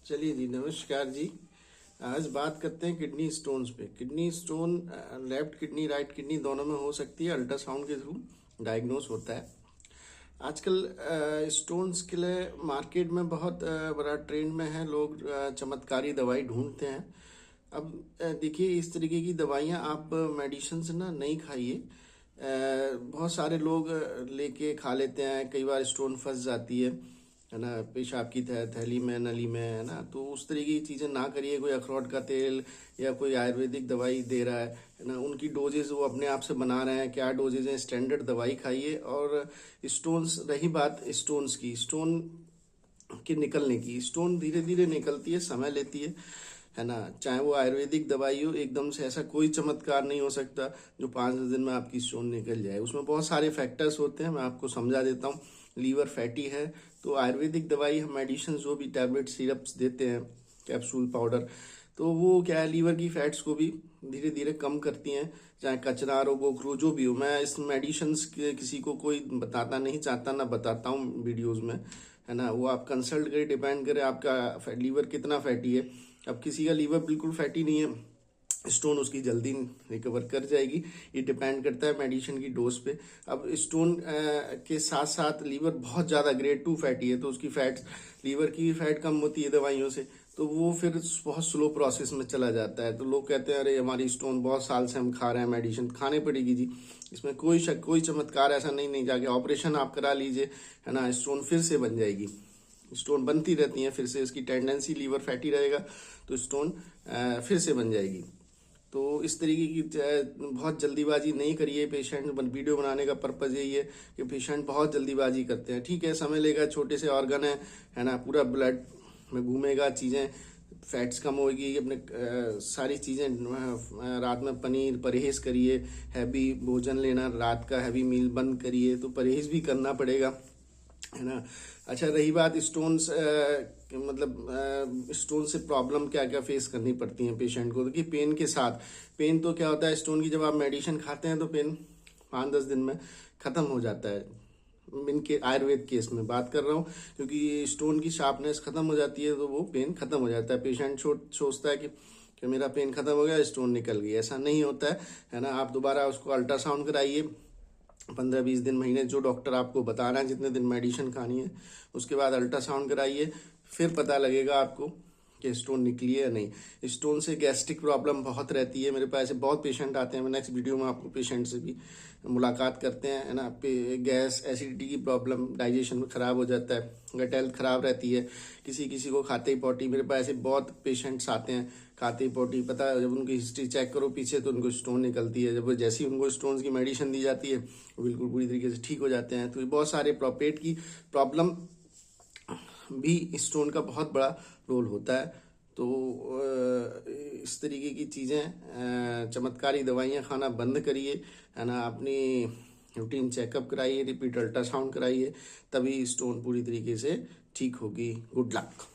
चलिए जी, नमस्कार जी। आज बात करते हैं किडनी स्टोन्स पे। Kidney stone left kidney right kidney दोनों में हो सकती है। अल्ट्रासाउंड के थ्रू डायग्नोस होता है। आजकल स्टोन्स के लिए मार्केट में बहुत बड़ा ट्रेंड में है। लोग चमत्कारी दवाई ढूंढते हैं। अब देखिए, इस तरीके की दवाइयाँ आप मेडिसिन से ना नहीं खाइए। बहुत सारे लोग लेके खा लेते हैं। कई बार स्टोन फंस जाती है ना, पेशाब की थैली में, नली में, है ना। तो उस तरीके की चीज़ें ना करिए। कोई अखरोट का तेल या कोई आयुर्वेदिक दवाई दे रहा है ना, उनकी डोजेज वो अपने आप से बना रहे हैं। क्या डोजेज हैं, स्टैंडर्ड दवाई खाइए। और स्टोन्स, रही बात स्टोन्स की, स्टोन के निकलने की, स्टोन धीरे धीरे निकलती है, समय लेती है ना। चाहे वो आयुर्वेदिक दवाई हो, एकदम से ऐसा कोई चमत्कार नहीं हो सकता जो 5-10 दिन में आपकी स्टोन निकल जाए। उसमें बहुत सारे फैक्टर्स होते हैं, मैं आपको समझा देता हूँ। लीवर फैटी है तो आयुर्वेदिक दवाई, हम मेडिसिन जो भी टैबलेट सिरप्स देते हैं, कैप्सूल पाउडर, तो वो क्या है, लीवर की फैट्स को भी धीरे धीरे कम करती हैं। चाहे कचनार हो, गोखरू, जो भी हो। मैं इस मेडिसिन किसी को कोई बताता नहीं चाहता, ना बताता हूँ वीडियोज में, है ना। वो आप कंसल्ट करें, डिपेंड करे आपका लीवर कितना फैटी है। अब किसी का लीवर बिल्कुल फैटी नहीं है, स्टोन उसकी जल्दी रिकवर कर जाएगी। ये डिपेंड करता है मेडिसिन की डोज पे। अब स्टोन के साथ साथ लीवर बहुत ज़्यादा ग्रेड 2 फैटी है, तो उसकी फैट, लीवर की फैट कम होती है दवाइयों से, तो वो फिर बहुत स्लो प्रोसेस में चला जाता है। तो लोग कहते हैं अरे हमारी स्टोन बहुत साल से हम खा रहे हैं, मेडिसिन खाने पड़ेगी जी। इसमें कोई शक, कोई चमत्कार ऐसा नहीं जाके ऑपरेशन आप करा लीजिए, है ना, स्टोन फिर से बन जाएगी। स्टोन बनती रहती हैं फिर से, इसकी टेंडेंसी, लीवर फैटी रहेगा तो स्टोन फिर से बन जाएगी। तो इस तरीके की बहुत जल्दीबाजी नहीं करिए। पेशेंट वीडियो बनाने का पर्पज़ यही है कि पेशेंट बहुत जल्दीबाजी करते हैं। ठीक है, समय लेगा, छोटे से ऑर्गन है ना, पूरा ब्लड में घूमेगा, चीज़ें, फैट्स कम होगी, अपने सारी चीज़ें। रात में पनीर परहेज़ करिए, हैवी भोजन लेना, रात का हैवी मील बंद करिए, तो परहेज़ भी करना पड़ेगा, है ना। अच्छा, रही बात स्टोन्स, मतलब स्टोन से प्रॉब्लम क्या क्या फेस करनी पड़ती हैं पेशेंट को। देखिए, पेन के साथ, पेन तो क्या होता है, स्टोन की जब आप मेडिसिन खाते हैं तो पेन 5-10 दिन में ख़त्म हो जाता है। इनके आयुर्वेद केस में बात कर रहा हूँ, क्योंकि स्टोन की शार्पनेस ख़त्म हो जाती है तो वो पेन ख़त्म हो जाता है। पेशेंट सोचता है कि मेरा पेन ख़त्म हो गया, स्टोन निकल गई। ऐसा नहीं होता है ना। आप दोबारा उसको अल्ट्रासाउंड कराइए, 15-20 दिन, महीने, जो डॉक्टर आपको बता रहा है जितने दिन मेडिसिन खानी है, उसके बाद अल्ट्रासाउंड कराइए। फिर पता लगेगा आपको कि स्टोन निकली है या नहीं। स्टोन से गैस्ट्रिक प्रॉब्लम बहुत रहती है। मेरे पास ऐसे बहुत पेशेंट आते हैं। मैं नेक्स्ट वीडियो में आपको पेशेंट से भी मुलाकात करते हैं, है ना। गैस, एसिडिटी की प्रॉब्लम, डाइजेशन में ख़राब हो जाता है, गट हेल्थ ख़राब रहती है। किसी किसी को खाते ही पॉटी, मेरे पास ऐसे बहुत पेशेंट्स आते हैं, खाते ही पॉटी, पता है, जब उनकी हिस्ट्री चेक करो पीछे तो उनको स्टोन निकलती है। जब जैसे ही उनको स्टोन्स की मेडिसिन दी जाती है, वो बिल्कुल पूरी तरीके से ठीक हो जाते हैं। तो ये बहुत सारे पेट की प्रॉब्लम भी स्टोन का बहुत बड़ा रोल होता है। तो इस तरीके की चीज़ें, चमत्कारी दवाइयाँ खाना बंद करिए, है ना। अपनी रूटीन चेकअप कराइए, रिपीट अल्ट्रासाउंड कराइए, तभी स्टोन पूरी तरीके से ठीक होगी। Good luck.